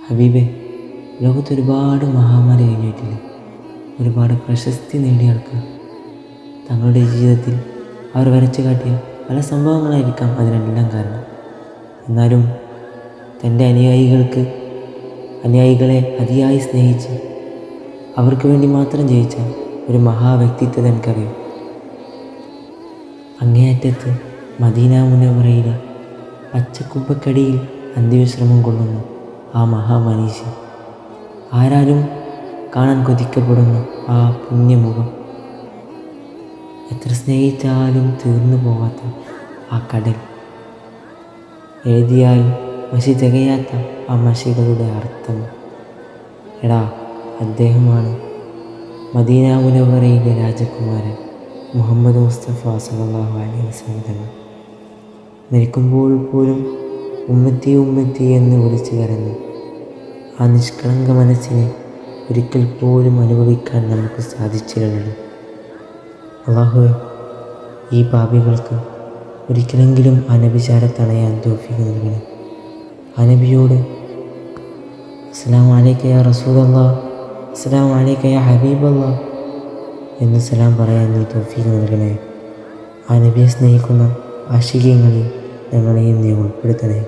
ഹബീബെ, ലോകത്ത് ഒരുപാട് മഹാന്മാർ കഴിഞ്ഞിട്ടില്ലേ? ഒരുപാട് പ്രശസ്തി നേടിയ ആൾക്കാർ. തങ്ങളുടെ ജീവിതത്തിൽ അവർ വരച്ചു കാട്ടിയ പല സംഭവങ്ങളായിരിക്കാം അതിനെല്ലാം കാരണം. എന്നാലും തൻ്റെ അനുയായികളെ അതിയായി സ്നേഹിച്ച് അവർക്ക് വേണ്ടി മാത്രം ജയിച്ച ഒരു മഹാവ്യക്തിത്വം എനിക്കറിയാം. അങ്ങേയറ്റത്ത് മദീന മുനവ്വറയിലെ പച്ചക്കുബക്കടിയിൽ അന്ത്യവിശ്രമം കൊള്ളുന്ന ആ മഹാമനീഷി, ആരാലും കാണാൻ കൊതിക്കപ്പെടുന്ന ആ പുണ്യമുഖം, എത്ര സ്നേഹിച്ചാലും തീർന്നു പോകാത്ത ആ കടൽ, എഴുതിയാൽ മഷി തികയാത്ത ആ മഷികളുടെ അർത്ഥം. എടാ, അദ്ദേഹമാണ് മദീന മുനവ്വറയിലെ രാജകുമാരൻ മുഹമ്മദ് മുസ്തഫ സല്ലല്ലാഹു അലൈഹി വസല്ലം തങ്ങൾ. മരിക്കുമ്പോൾ പോലും ഉമ്മത്തി ഉമ്മത്തി എന്ന് വിളിച്ചു കരഞ്ഞു ആ നിഷ്കളങ്ക മനസ്സിനെ ഒരിക്കൽ പോലും അനുഭവിക്കാൻ നമുക്ക് സാധിച്ചില്ലല്ലോ. അല്ലാഹുവേ, ഈ പാപികൾക്ക് ഒരിക്കലെങ്കിലും ആ നബി ചാരത്തണയാൻ തൗഫീഖ് നൽകണേ. ആ നബിയോട് അസ്സലാമു അലൈക യാ റസൂലല്ലാഹ്, അസ്സലാമു അലൈക യാ ഹബീബല്ലാഹ് എന്ന് സലാം പറയാൻ നീ തൗഫീഖ് നൽകണേ. ആ നബിയെ സ്നേഹിക്കുന്ന ആശികീങ്ങളിൽ ഞങ്ങളെയും നീ ഉൾപ്പെടുത്തണേ.